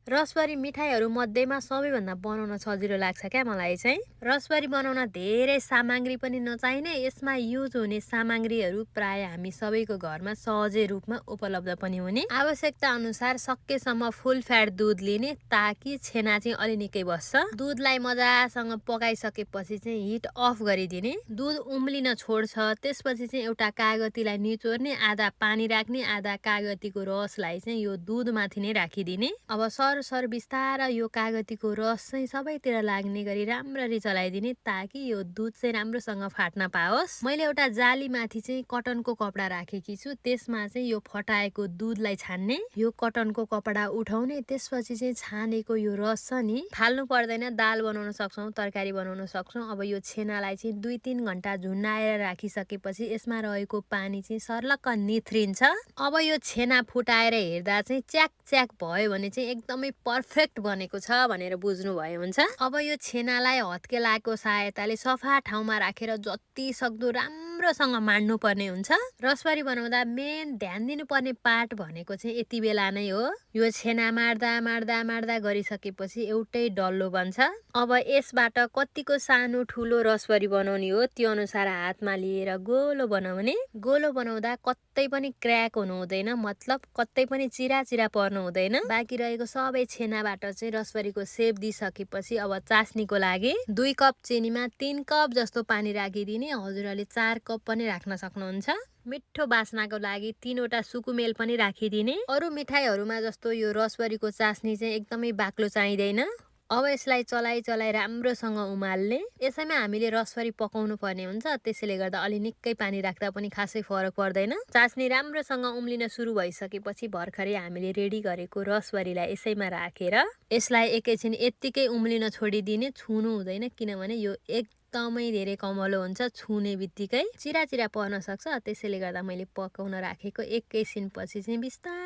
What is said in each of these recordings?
Raspberry मिठाईहरू मध्येमा सबैभन्दा बनाउन सजिलो लाग्छ क्या मलाई चाहिँ। रसबरी बनाउन धेरै सामग्री पनि नचाहिने, यसमा युज हुने सामग्रीहरू प्राय हामी सबैको घरमा सहजै रूपमा उपलब्ध पनि हुने। आवश्यकता अनुसार सकेसम्म फुल फ्याट दुध लिने ताकि छेना चाहिँ अलि निकै बस्छ। दुधलाई मजासँग पकाइसकेपछि चाहिँ हिट अफ गरिदिने। दुध उम्लिन छोड्छ, त्यसपछि चाहिँ एउटा कागतीलाई निचोर्ने, आधा पानी राख्ने, आधा कागतीको रसलाई चाहिँ यो दुधमाथि नै राखिदिने। अब सर बिस्तारै यो कागतीको रस चाहिँ सबैतिर लाग्ने गरी राम्ररी चलाइदिने ताकि यो दुध चाहिँ राम्रोसँग फाट्न पाओस्। मैले एउटा जालीमाथि चाहिँ कटनको कपडा राखेकी छु, त्यसमा चाहिँ यो फटाएको दुधलाई छान्ने। यो कटनको कपडा उठाउने, त्यसपछि चाहिँ छानेको यो रस छ नि, फाल्नु पर्दैन। दाल बनाउन सक्छौँ, तरकारी बनाउन सक्छौँ। अब यो छेनालाई चाहिँ 2-3 घण्टा झुन्नाएर राखिसकेपछि यसमा रहेको पानी चाहिँ सर्लक्क निथ्रिन्छ। अब यो छेना फुटाएर हेर्दा चाहिँ च्याक च्याक भयो भने चाहिँ एकदमै पर्फेक्ट बनेको छ भनेर बुझ्नु भयो हुन्छ। अब यो छेनालाई हत्केलाको सहायताले सफा ठाउँमा राखेर जति सक्दो राम्रोसँग माड्नु पर्ने हुन्छ। रसबरी बनाउँदा मेन ध्यान दिनुपर्ने पार्ट भनेको चाहिँ यति बेला नै हो। यो छेना माड्दा माड्दा माड्दा गरिसकेपछि एउटै डल्लो बन्छ। अब यसबाट कतिको सानो ठुलो रसबरी बनाउने हो त्यो अनुसार हातमा लिएर गोलो बनाउने। गोलो बनाउँदा कतै पनि क्र्याक हुनु हुँदैन, मतलब कतै पनि चिरा चिरा पर्नु हुँदैन। बाँकी रहेको सबै छेनाबाट चाहिँ रसबरीको सेप दिइसकेपछि अब चास्नीको लागि 2 कप चिनीमा 3 कप जस्तो पानी राखिदिने। हजुरहरूले 4 कप पनि राख्न सक्नुहुन्छ। मिठो बास्नाको लागि 3वटा सुकुमेल पनि राखिदिने। अरू मिठाईहरूमा जस्तो यो रसबरीको चास्नी चाहिँ एकदमै बाक्लो चाहिँदैन। अब यसलाई चलाइ राम्रोसँग उमाल्ने। यसैमा हामीले रसबरी पकाउनु पर्ने हुन्छ, त्यसैले गर्दा अलि निकै पानी राख्दा पनि खासै फरक पर्दैन। चास्नी राम्रोसँग उम्लिन सुरु भइसकेपछि भर्खरै हामीले रेडी गरेको रसबरीलाई यसैमा राखेर यसलाई एकैछिन यत्तिकै उम्लिन छोडिदिने। छुनु हुँदैन, किनभने यो एकदमै धेरै कमलो हुन्छ, छुने बित्तिकै चिरा चिरा पर्न सक्छ। त्यसैले गर्दा मैले पकाउन राखेको एकैछिन पछि चाहिँ बिस्तार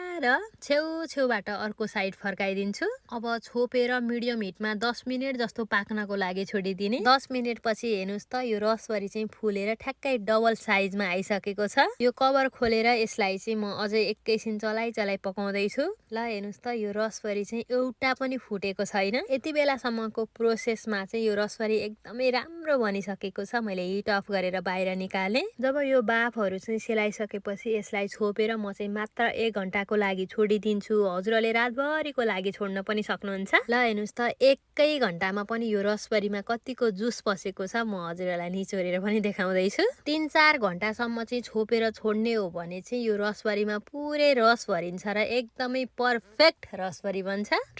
छेउबाट अर्को साइड फर्काइदिन्छु। अब छोपेर मिडियम हिटमा 10 मिनट जस्तो पाक्नको लागि छोडिदिने। 10 मिनट पछि हेर्नुहोस् त यो रसबरी चाहिँ फुलेर ठ्याक्कै डबल साइजमा आइसकेको छ। यो कभर खोलेर यसलाई चाहिँ म अझै एकैछिन चलाइ पकाउँदैछु। ल हेर्नुहोस् त यो रसबरी चाहिँ एउटा पनि फुटेको छैन। यति बेलासम्मको प्रोसेसमा चाहिँ यो रसबरी एकदमै राम्रो बनिसकेको छ। मैले हिट अफ गरेर बाहिर निकालेँ। जब यो बाफहरू चाहिँ सेलाइसकेपछि यसलाई छोपेर म चाहिँ मात्र 1 घण्टाको लागि छोडिदिन्छु। हजुरहरूले रातभरिको लागि छोड्न पनि सक्नुहुन्छ। ल हेर्नुहोस् त एकै घण्टामा पनि यो रसबरीमा कतिको जुस पसेको छ म हजुरहरूलाई निचोरेर पनि देखाउँदैछु। 3-4 घण्टासम्म चाहिँ छोपेर छोड्ने हो भने चाहिँ यो रसबरीमा पुरै रस भरिन्छ र एकदमै पर्फेक्ट रसबरी बन्छ।